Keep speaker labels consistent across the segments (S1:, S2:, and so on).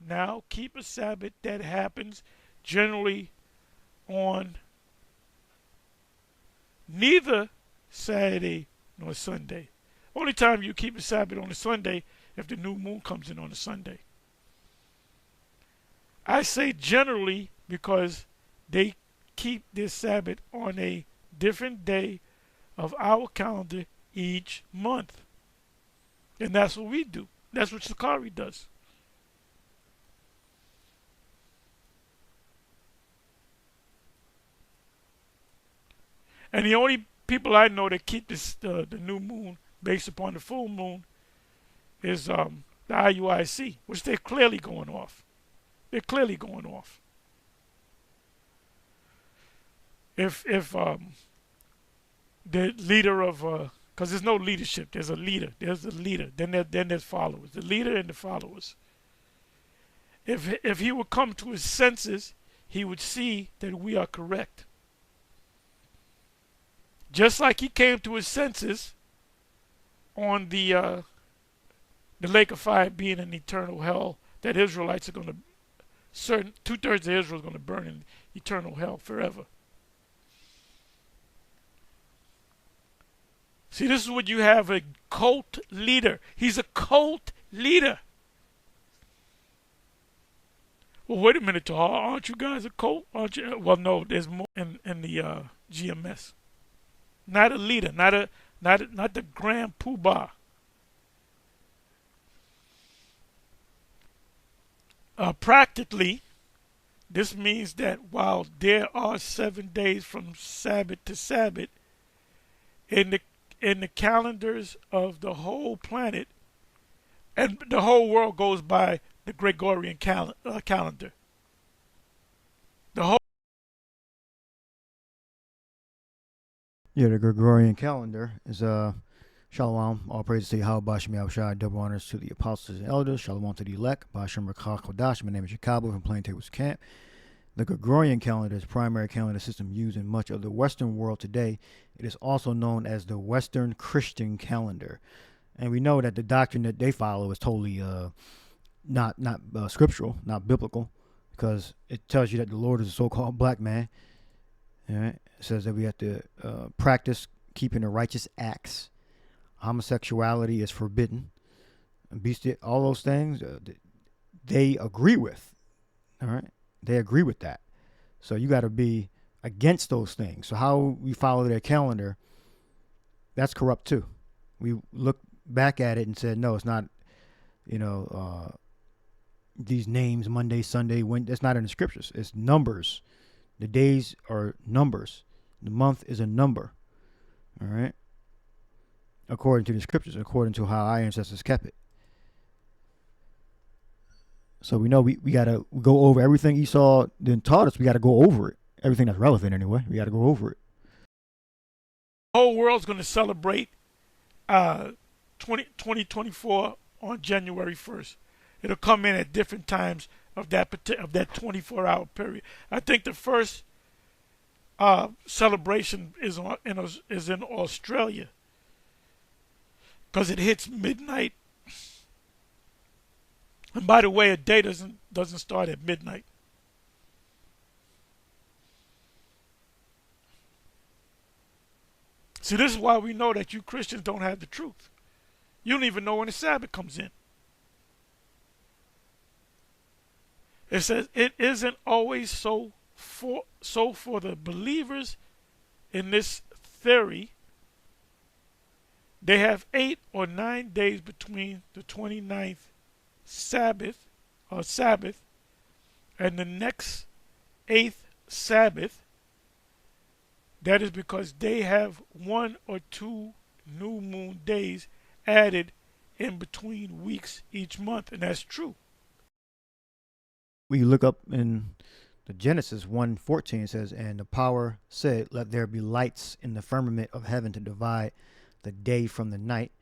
S1: now keep a Sabbath that happens generally on neither Saturday nor Sunday. Only time you keep a Sabbath on a Sunday if the new moon comes in on a Sunday. I say generally because they keep this Sabbath on a different day of our calendar each month. And that's what we do. That's what Sakari does. And the only people I know that keep the new moon based upon the full moon is the IUIC, which they're clearly going off. They're clearly going off. If the leader of because there's no leadership, there's a leader. There's a leader. Then there's followers. The leader and the followers. If he would come to his senses, he would see that we are correct. Just like he came to his senses on the lake of fire being an eternal hell, that Israelites are going to, certain 2/3 of Israel is going to burn in eternal hell forever. See, this is what you have, a cult leader. He's a cult leader. Well, wait a minute, Tahar. Aren't you guys a cult? Aren't you? Well, no, there's more in the GMS. Not a leader, not the grand poobah. Practically, this means that while there are 7 days from Sabbath to Sabbath in the calendars of the whole planet, and the whole world goes by the Gregorian calendar. The whole
S2: The Gregorian calendar is Shalom, all praise to Yahweh, Bashem Yahushai, double honors to the apostles and elders, Shalom to the elect, Bashem Rakha Kodash, my name is Chicago from Plain Tables Camp. The Gregorian calendar is the primary calendar system used in much of the Western world today. It is also known as the Western Christian calendar. And we know that the doctrine that they follow is totally not scriptural, not biblical, because it tells you that the Lord is a so-called black man. All right? It says that we have to practice keeping the righteous acts. Homosexuality is forbidden. All those things they agree with. All right? They agree with that. So you got to be against those things. So how we follow their calendar, that's corrupt too. We look back at it and said, no, it's not, these names, Monday, Sunday, when that's not in the scriptures. It's numbers. The days are numbers. The month is a number. All right? According to the scriptures, according to how our ancestors kept it. So we know we got to go over everything Esau then taught us. We got to go over it. Everything that's relevant anyway. We got to go over it.
S1: The whole world's going to celebrate 2024 on January 1st. It'll come in at different times of that 24-hour period. I think the first celebration is in Australia because it hits midnight. And by the way, a day doesn't start at midnight. See, this is why we know that you Christians don't have the truth. You don't even know when the Sabbath comes in. It says it isn't always so for the believers in this theory. They have 8 or 9 days between the 29th Sabbath and the next 8th Sabbath. That is because they have 1 or 2 new moon days added in between weeks each month, and that's true.
S2: We look up in the Genesis 1:14, it says, and the power said, let there be lights in the firmament of heaven to divide the day from the night,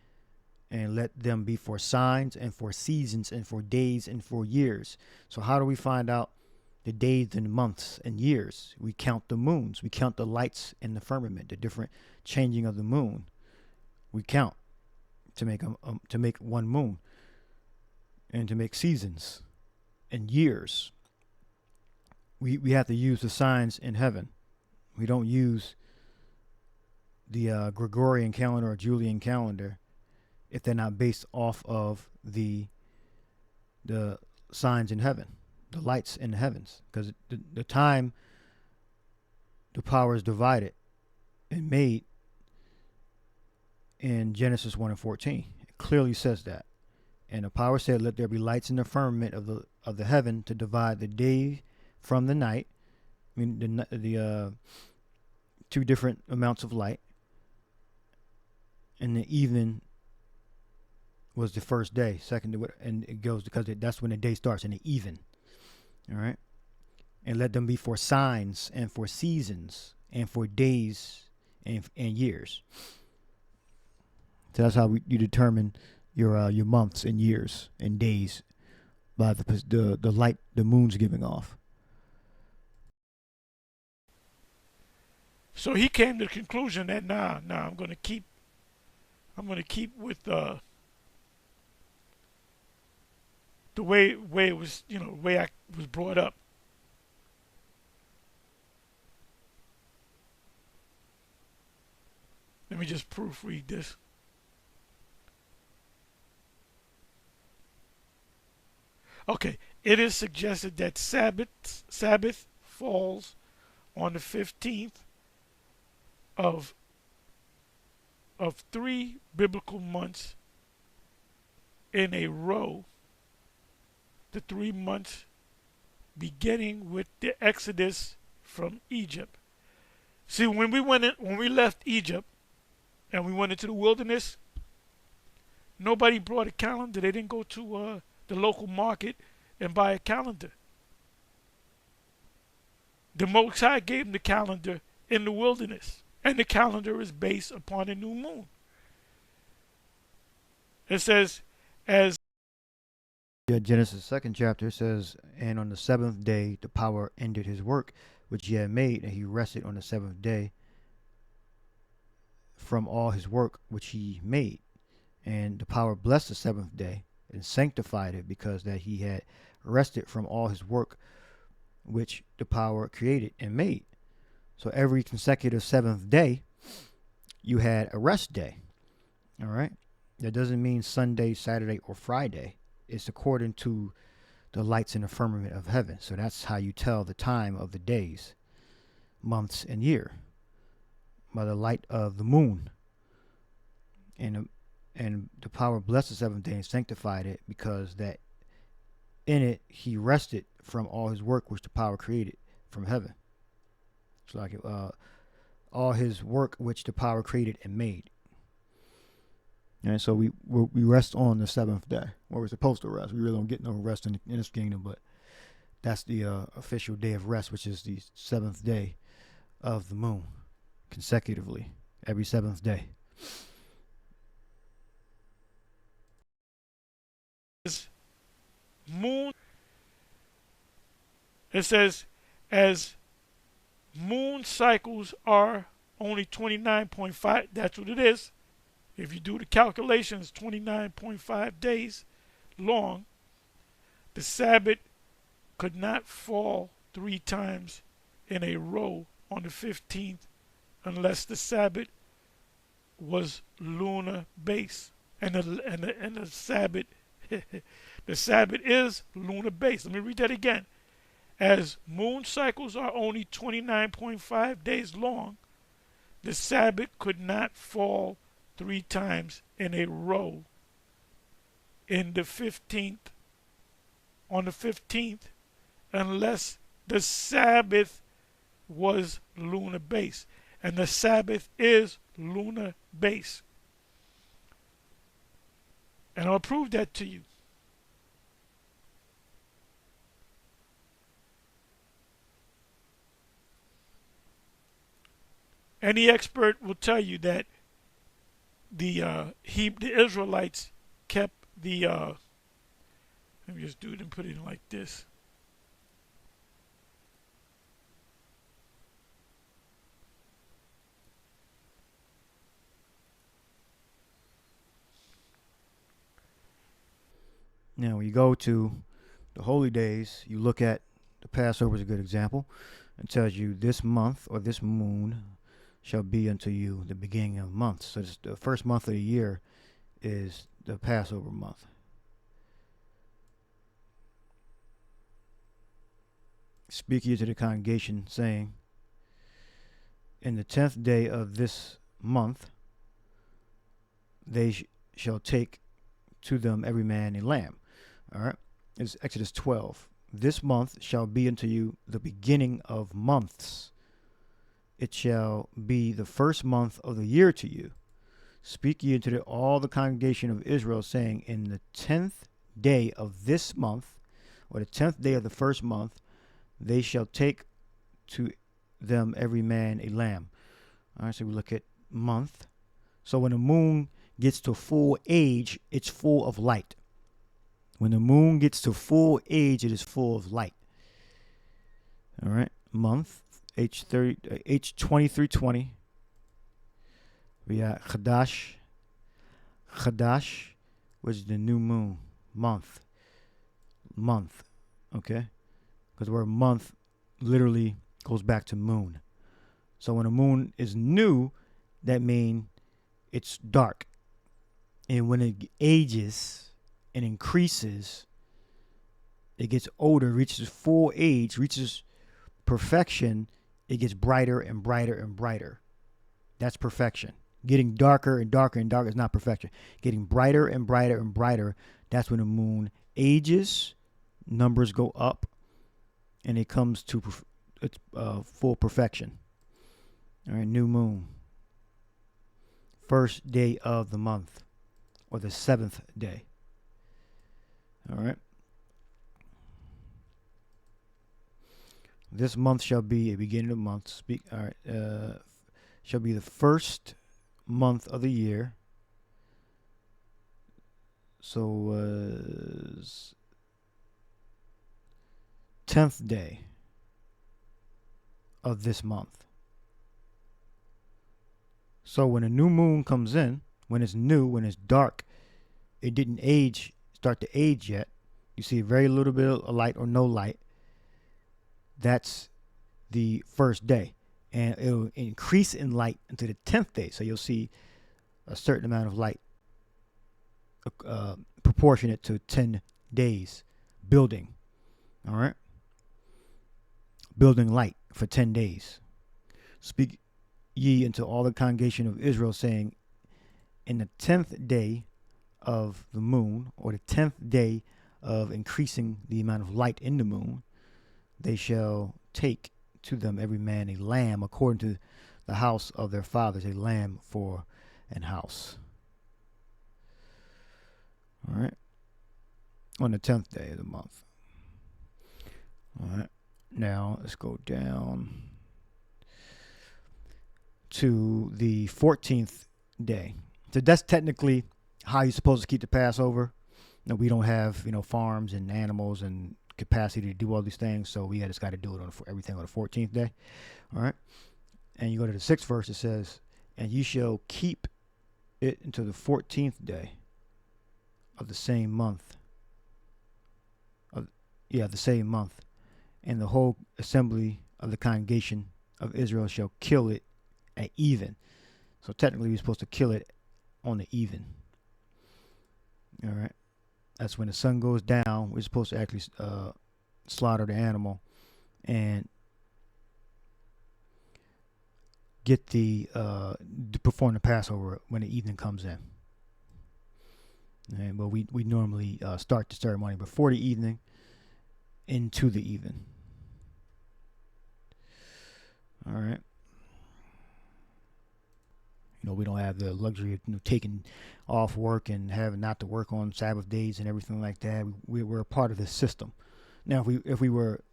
S2: and let them be for signs and for seasons and for days and for years. So how do we find out the days and months and years? We count the moons. We count the lights in the firmament, the different changing of the moon. We count to make one moon and to make seasons in years. We have to use the signs in heaven. We don't use the Gregorian calendar or Julian calendar if they're not based off of the signs in heaven, the lights in the heavens. Because the time the power is divided and made in Genesis 1 and 14. It clearly says that. And the power said, let there be lights in the firmament of the heaven to divide the day from the night. I mean, the two different amounts of light. And the evening was the first day. Second, and it goes because that's when the day starts, in the even. All right? And let them be for signs and for seasons and for days and years. So that's how you determine your months and years and days by the light the moon's giving off.
S1: So he came to the conclusion that I'm going to keep with the way it was, the way I was brought up. Let me just proofread this. Okay, it is suggested that Sabbath falls on the 15th of 3 biblical months in a row. The 3 months beginning with the Exodus from Egypt. See, when we left Egypt and we went into the wilderness, nobody brought a calendar. They didn't go to the local market and buy a calendar. The Most High gave them the calendar in the wilderness, and the calendar is based upon a new moon. It says, as
S2: Genesis 2nd chapter says, and on the 7th day the power ended his work which he had made, and he rested on the 7th day from all his work which he made. And the power blessed the 7th day and sanctified it, because that he had rested from all his work which the power created and made. So every consecutive 7th day you had a rest day. All right, that doesn't mean Sunday, Saturday, or Friday. It's according to the lights in the firmament of heaven. So that's how you tell the time of the days, months, and year, by the light of the moon. And the power blessed the 7th day and sanctified it, because that in it he rested from all his work which the power created from heaven. It's like all his work which the power created and made. And so we rest on the 7th day, where we're supposed to rest. We really don't get no rest in this kingdom, but that's the official day of rest, which is the 7th day of the moon, consecutively, every 7th day.
S1: Moon, it says, as moon cycles are only 29.5, that's what it is. If you do the calculations, 29.5 days long, the Sabbath could not fall 3 times in a row on the 15th unless the Sabbath was lunar based. And the Sabbath the Sabbath is lunar based. Let me read that again. As moon cycles are only 29.5 days long, the Sabbath could not fall 3 times in a row on the 15th unless the Sabbath was lunar based. And the Sabbath is lunar based. And I'll prove that to you. Any expert will tell you that the Israelites kept the let me just do it and put it in like this.
S2: Now we go to The holy days, you look at the Passover is a good example. It tells you this month or this moon shall be unto you the beginning of months. So the first month of the year is the Passover month. Speak ye to the congregation, saying, in the 10th day of this month they shall take to them every man a lamb. All right, it's Exodus 12. This month shall be unto you the beginning of months. It shall be the first month of the year to you. Speak ye unto all the congregation of Israel, saying, in the 10th day of this month, or the 10th day of the first month, they shall take to them every man a lamb. All right, so we look at month. So when the moon gets to full age, it's full of light. When the moon gets to full age, it is full of light. All right, month, H2320. We got Chadash. Chadash was the new moon. Month. Okay? Because the word month literally goes back to moon. So when a moon is new, that means it's dark. And when it ages and increases, it gets older, reaches full age, reaches perfection, it gets brighter and brighter and brighter. That's perfection. Getting darker and darker and darker is not perfection. Getting brighter and brighter and brighter, that's when the moon ages, numbers go up, and it comes to its full perfection. All right, new moon. First day of the month, or the 7th day. All right. This month shall be a beginning of month. Shall be the first month of the year. So 10th day of this month. So when a new moon comes in, when it's new, when it's dark, it didn't start to age yet. You see very little bit of light or no light. That's the first day. And it'll increase in light until the 10th day. So you'll see a certain amount of light proportionate to 10 days building. All right? Building light for 10 days. Speak ye unto all the congregation of Israel, saying, in the 10th day of the moon, or the 10th day of increasing the amount of light in the moon, they shall take to them every man a lamb according to the house of their fathers, a lamb for an house. All right. On the 10th day of the month. All right. Now let's go down to the 14th day. So that's technically how you're supposed to keep the Passover. No, we don't have, farms and animals and capacity to do all these things, so we just got to do it on everything on the 14th day. All right. And you go to the 6th verse, it says, and ye shall keep it until the 14th day of the same month. The same month. And the whole assembly of the congregation of Israel shall kill it at even. So technically we're supposed to kill it on the even. All right. That's when the sun goes down. We're supposed to actually slaughter the animal and get to perform the Passover when the evening comes in. But we normally start the ceremony before the evening into the even. All right. We don't have the luxury of taking off work and having not to work on Sabbath days and everything like that. We're a part of this system. Now, if we were,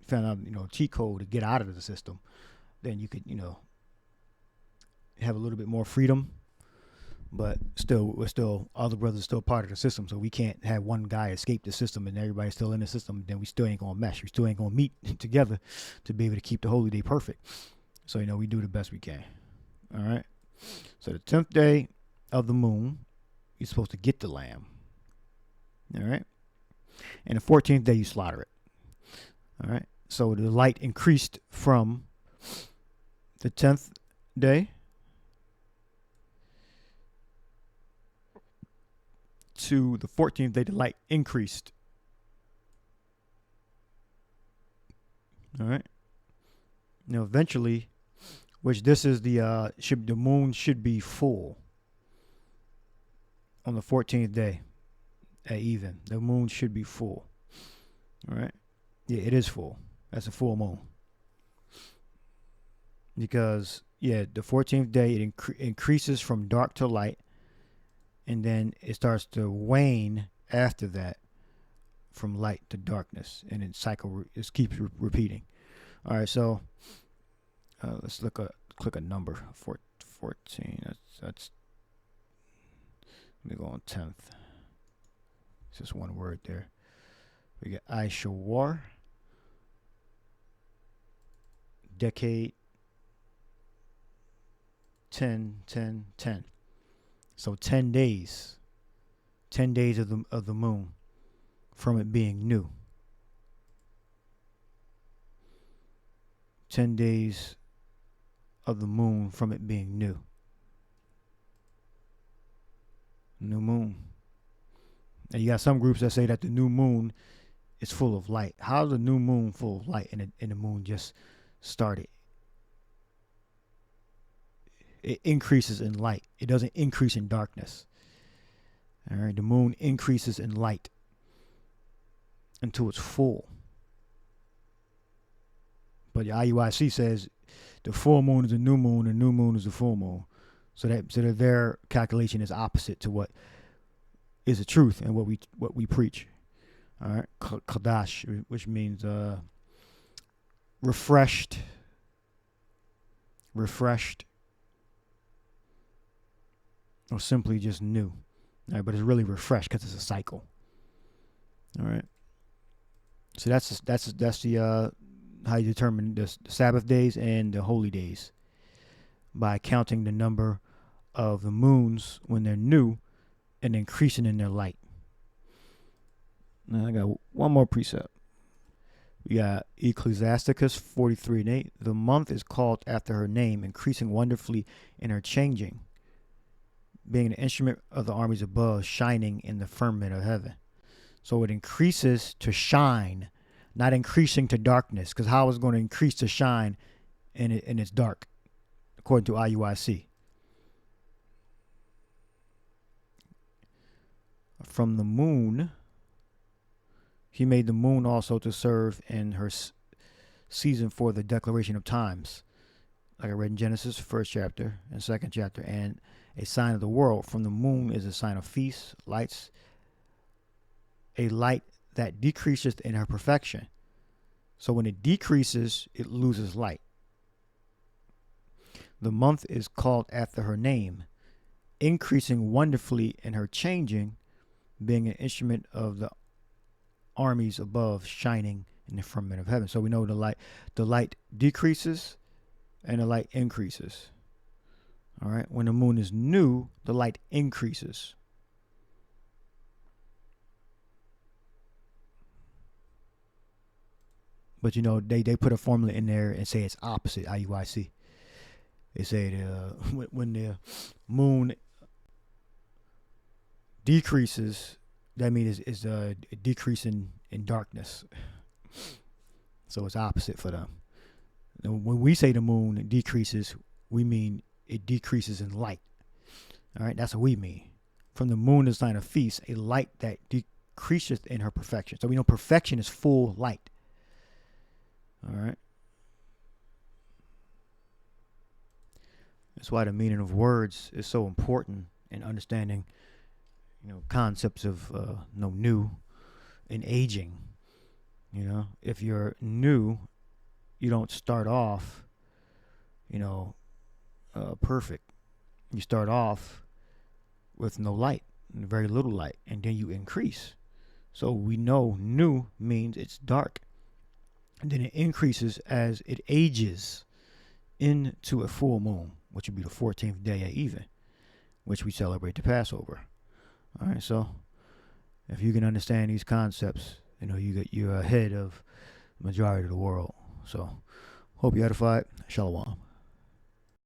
S2: found out, a cheat code to get out of the system, then you could, have a little bit more freedom. But still, other brothers are still part of the system. So we can't have one guy escape the system and everybody's still in the system. Then we still ain't going to mesh. We still ain't going to meet together to be able to keep the holy day perfect. So, we do the best we can. All right. So the 10th day of the moon, you're supposed to get the lamb. All right. And the 14th day you slaughter it. All right. So the light increased from the 10th day to the 14th day. The light increased. All right. Now eventually, which this is the moon should be full on the 14th day at even. The moon should be full. All right. Yeah, it is full. That's a full moon. Because, the 14th day, it increases from dark to light, and then it starts to wane after that from light to darkness, and it keeps repeating. All right, so let's click a number. 14. That's. Let me go on 10th. It's just one word there. We got Ishawar. Decade 10. So 10 days. 10 days of the moon from it being new. 10 days of the moon from it being new. New moon. And you got some groups that say that the new moon is full of light. How's the new moon full of light and the moon just started? It increases in light. It doesn't increase in darkness. All right, the moon increases in light until it's full. But the IUIC says the full moon is the new moon, the new moon is the full moon. So that their calculation is opposite to what is the truth and what we preach. All right, Kadash, which means refreshed, or simply just new. All right, but it's really refreshed because it's a cycle. All right. So that's the how you determine the Sabbath days and the holy days, by counting the number of the moons when they're new and increasing in their light. Now I got one more precept. We got Ecclesiasticus 43:8. The month is called after her name, increasing wonderfully in her changing, being an instrument of the armies above, shining in the firmament of heaven. So it increases to shine, not increasing to darkness, because how is it going to increase to shine and it's dark, according to IUIC? From the moon, he made the moon also to serve in her season for the declaration of times, like I read in Genesis, 1st chapter and 2nd chapter, and a sign of the world. From the moon is a sign of feasts, lights, a light that decreaseth in her perfection. So when it decreases, it loses light. The month is called after her name, increasing wonderfully in her changing, being an instrument of the armies above, shining in the firmament of heaven. So we know the light decreases and the light increases. All right. When the moon is new, the light increases. But they put a formula in there and say it's opposite IUIC. They say when the moon decreases, that means it's a decrease in darkness. So it's opposite for them. And when we say the moon decreases, we mean it decreases in light. All right, that's what we mean. From the moon is a sign of feast, a light that decreaseth in her perfection. So we know perfection is full light. All right. That's why the meaning of words is so important in understanding, concepts of new and aging. If you're new, you don't start off, perfect. You start off with no light, very little light, and then you increase. So we know new means it's dark. And then it increases as it ages into a full moon, which would be the 14th day at even, which we celebrate the Passover. All right, so If you can understand these concepts, you're ahead of the majority of the world. So, hope you edified. Shalom.